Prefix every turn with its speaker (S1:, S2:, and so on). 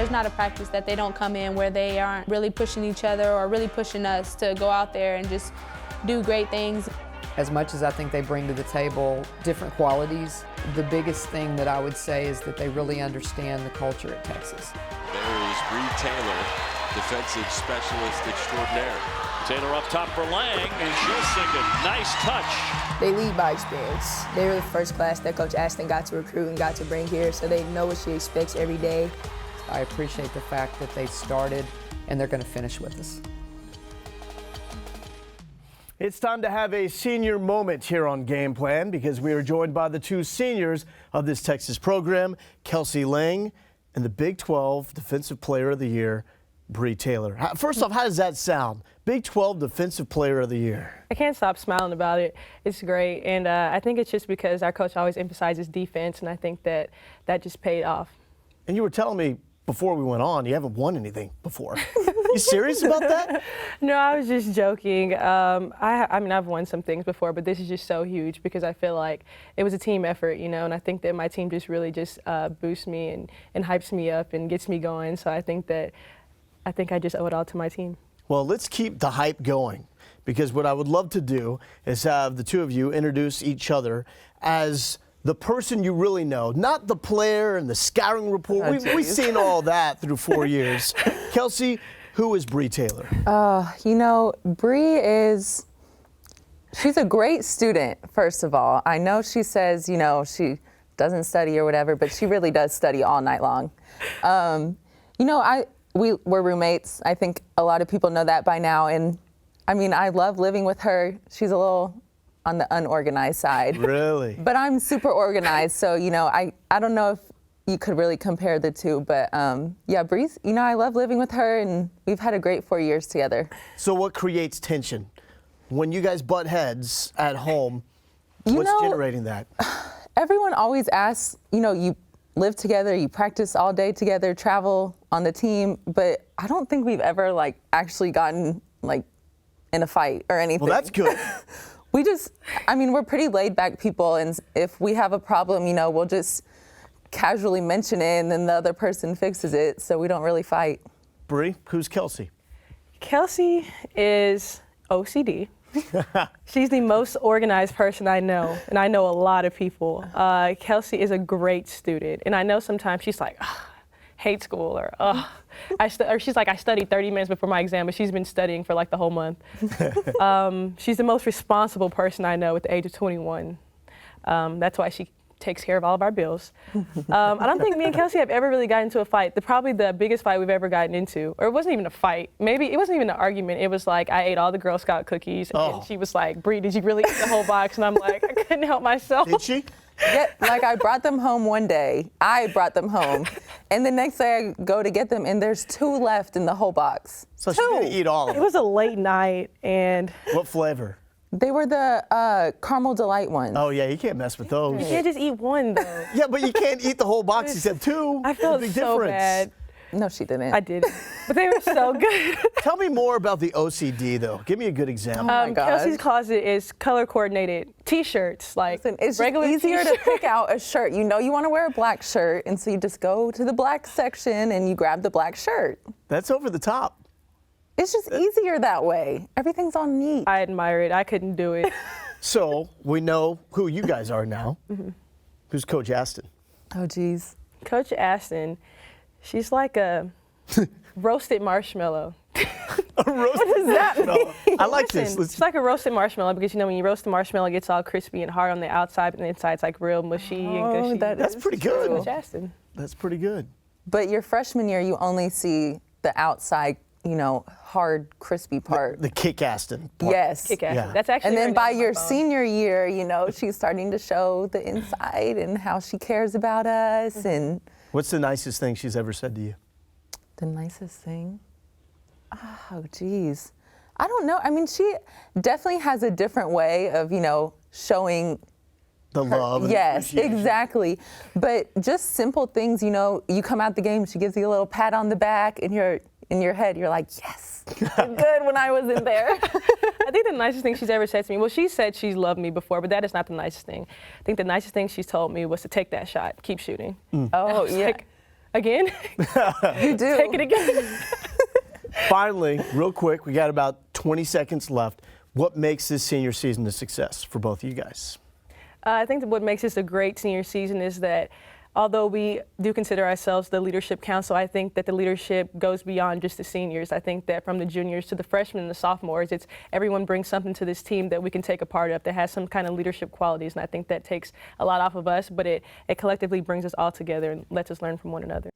S1: There's not a practice that they don't come in where they aren't really pushing each other or really pushing us to go out there and just do great things.
S2: As much as I think they bring to the table different qualities, the biggest thing that I would say is that they really understand the culture at Texas.
S3: There is Bree Taylor, defensive specialist extraordinaire.
S4: Taylor up top for Lang, and she'll sink it. Nice touch.
S5: They lead by experience. They were the first class that Coach Aston got to recruit and got to bring here, so they know what she expects every day.
S2: I appreciate the fact that they started and they're going to finish with us.
S6: It's time to have a senior moment here on Game Plan because we are joined by the two seniors of this Texas program, Kelsey Lang and the Big 12 Defensive Player of the Year, Bree Taylor. First off, how does that sound? Big 12 Defensive Player of the Year.
S7: I can't stop smiling about it. It's great, and I think it's just because our coach always emphasizes defense, and I think that just paid off.
S6: And you were telling me before we went on, you haven't won anything before. You serious about that?
S7: No, I was just joking. I mean, I've won some things before, but this is just so huge because I feel like it was a team effort, you know, and I think that my team just really just boosts me and hypes me up and gets me going. So I think I just owe it all to my team.
S6: Well, let's keep the hype going because what I would love to do is have the two of you introduce each other as the person you really know, not the player and the scouting report. We've seen all that through 4 years. Kelsey, who is Bree Taylor?
S8: You know, Bree she's a great student, first of all. I know she says, you know, she doesn't study or whatever, but she really does study all night long. You know, we're roommates. I think a lot of people know that by now. And I mean, I love living with her. She's a little on the unorganized side.
S6: Really?
S8: But I'm super organized. So, you know, I don't know if you could really compare the two. But yeah, Bree, you know, I love living with her and we've had a great 4 years together.
S6: So what creates tension? When you guys butt heads at home, what's generating that?
S8: Everyone always asks, you know, you live together, you practice all day together, travel on the team, but I don't think we've ever actually gotten in a fight or anything.
S6: Well, that's good.
S8: We're pretty laid back people, and if we have a problem, you know, we'll just casually mention it and then the other person fixes it, so we don't really fight.
S6: Bree, who's Kelsey?
S7: Kelsey is OCD. She's the most organized person I know, and I know a lot of people. Kelsey is a great student, and I know sometimes she's like, hate school, or she's like, I studied 30 minutes before my exam, but she's been studying for the whole month. She's the most responsible person I know at the age of 21. That's why she takes care of all of our bills. I don't think me and Kelsey have ever really gotten into a fight. Probably the biggest fight we've ever gotten into, or it wasn't even a fight. Maybe it wasn't even an argument. It was like I ate all the Girl Scout cookies, and she was like, Bree, did you really eat the whole box? And I'm like, I couldn't help myself.
S6: Did she?
S8: Yeah, I brought them home one day. I brought them home. And the next day I go to get them, and there's 2 left in the whole box.
S6: So she didn't eat all of
S7: It
S6: them.
S7: was a late night, and
S6: What flavor?
S8: They were the Caramel Delight ones.
S6: Oh, yeah, you can't mess with those.
S7: you can't just eat one, though.
S6: Yeah, but you can't eat the whole box. You said 2.
S7: I felt
S6: Big
S7: so
S6: difference.
S7: bad.
S8: No, she didn't.
S7: I did, but they were so good.
S6: Tell me more about the OCD, though. Give me a good example.
S8: my gosh.
S7: Kelsey's closet is color coordinated T-shirts,
S8: Listen, it's
S7: regular
S8: just easier to
S7: T-shirts.
S8: pick out a shirt. You know you want to wear a black shirt, and so you just go to the black section and you grab the black shirt.
S6: That's over the top.
S8: It's just easier that way. Everything's all neat.
S7: I admire it. I couldn't do it.
S6: So we know who you guys are now. Who's Coach Aston?
S8: Oh, geez.
S7: Coach Aston, she's like a roasted marshmallow.
S6: A roasted
S8: What does that
S6: marshmallow. I like
S7: Listen,
S6: this.
S7: it's like a roasted marshmallow because, you know, when you roast the marshmallow, it gets all crispy and hard on the outside, and the inside's like real mushy and gushy.
S6: That's pretty good.
S7: Coach Aston.
S6: That's pretty good.
S8: But your freshman year, you only see the outside, you know, hard, crispy part.
S6: The kick Aston part.
S8: Yes.
S7: Kick Aston.
S6: Yeah.
S7: That's actually.
S8: And
S7: her
S8: then
S7: name
S8: by
S7: on my
S8: your
S7: phone.
S8: senior year, you know, she's starting to show the inside and how she cares about us. And
S6: What's the nicest thing she's ever said to you?
S8: the nicest thing? Oh, geez. I don't know. I mean, she definitely has a different way of, you know, showing
S6: The love. and
S8: Yes,
S6: appreciation.
S8: exactly. But just simple things, you know, you come out the game, she gives you a little pat on the back, and in your head, you're like, yes, did good when I was in there.
S7: I think the nicest thing she's ever said to me, well, she said she's loved me before, but that is not the nicest thing. I think the nicest thing she's told me was to take that shot, keep shooting.
S8: Oh,
S7: I was
S8: yeah.
S7: like, Again?
S8: You do.
S7: Take it again.
S6: Finally, real quick, we got about 20 seconds left. What makes this senior season a success for both of you guys?
S7: I think that what makes this a great senior season is that although we do consider ourselves the leadership council, I think that the leadership goes beyond just the seniors. I think that from the juniors to the freshmen and the sophomores, it's everyone brings something to this team that we can take a part of that has some kind of leadership qualities, and I think that takes a lot off of us, but it collectively brings us all together and lets us learn from one another.